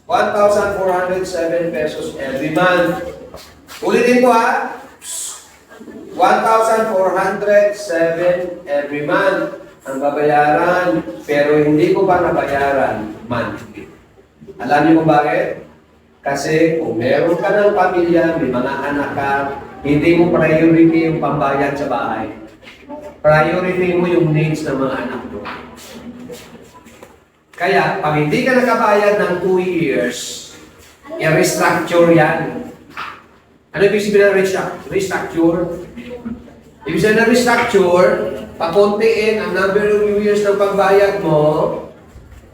1,407 pesos every month. Ulitin ko ha. 1,407 every month ang babayaran, pero hindi ko pa nabayaran monthly. Alam niyo kung bakit? Kasi kung meron ka ng pamilya, may mga anak ka, hindi mo priority yung pambayad sa bahay. Priority mo yung needs ng mga anak mo. Kaya, pag hindi ka nakabayad ng 2 years, i-restructure yan. Ano ibig sabihin ng restructure? Ibig sabihin ng restructure, pakuntiin ang number of years ng pagbayad mo,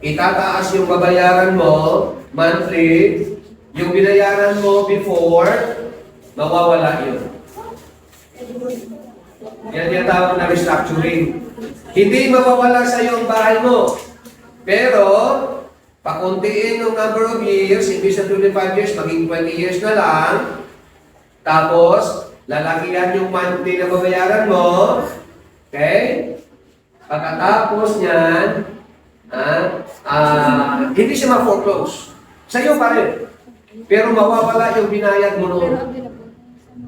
itataas yung babayaran mo monthly, yung binayaran mo before, mawawala yun. Yan yung tawag na restructuring. Hindi mawawala sa iyo ang bahay mo. Pero, pakuntiin yung number of years, imbis na 25 years, maging 20 years na lang. Tapos, lalakihan yung monthly na babayaran mo. Okay? Pagkatapos niyan, hindi siya ma-foreclose. Sa iyo pa rin. Pero mawawala yung binayad mo noon.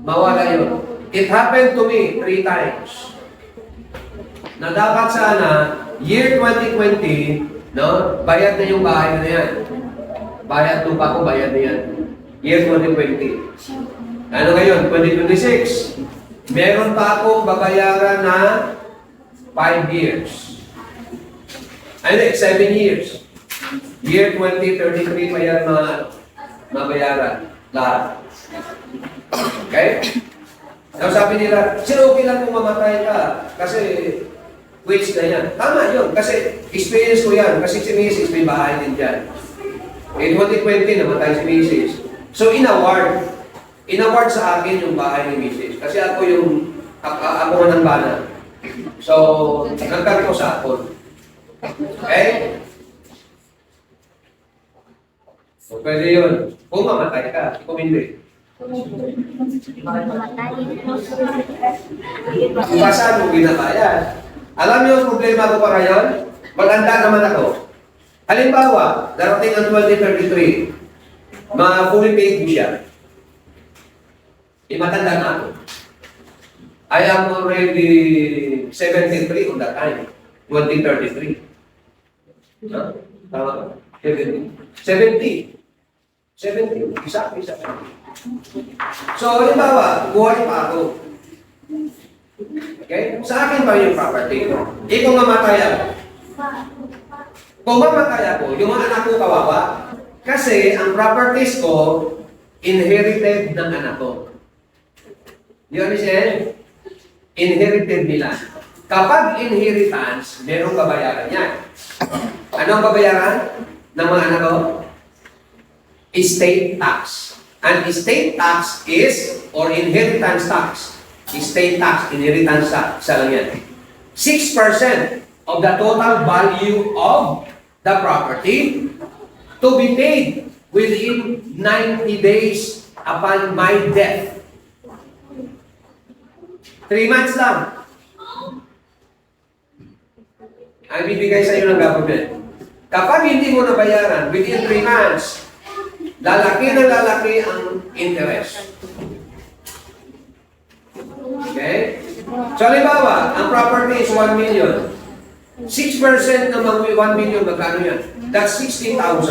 Mawala yun. It happened to me 3 times. Na dapat sana, year 2020, no, bayad na yung bahay na yan. Bayad lupa ko, bayad na yan. Year 2020. Ano ngayon? 2026. Meron pa akong babayaran na 5 years. Ay, 7 years. Year 2033 pa yan mabayaran. Lahat. Okay? Now sabi nila, sino okay lang kung mamatay ka? Kasi wage na yan. Tama yun. Kasi experience ko yan. Kasi si Mrs. may bahay din dyan. In 2020, namatay si Mrs. So, in-award sa akin yung bahay ni Mrs. Kasi ako ako ng bana. So, nagkar ko sa akin. Okay? So, pwede yun. Kung mamatay ka, kung hindi. Pasan mo ginakayad. Alam niyo ang problema ko pa ngayon? Maganda naman ako. Halimbawa, darating ang 2033, fully paid mo siya. Matanda na ako. I am already 73 on that time. 2033. No? Tama ba? 70. Isa. So, halimbawa, buhay pa ako. Okay? Sa akin pa yung property. Kung mamatay ako. Kung mamatay ako, yung mga anak ko kawawa. Kasi, ang properties ko, inherited ng anak ko. You understand? Inherited nila. Kapag inheritance, merong babayaran yan. Anong babayaran ng mga anak ko? Estate tax. And estate tax is, or inheritance tax. Estate tax, inheritance tax. Isa lang yan. 6% of the total value of the property to be paid within 90 days upon my death. 3 months lang. Ang bibigay sa iyo ng government. Kapag hindi mo nabayaran, within 3 months, lalaki na lalaki ang interest. Okay? So, halimbawa, ang property is 1 million. 6% ng 1 million, magkano yan? That's 16,000.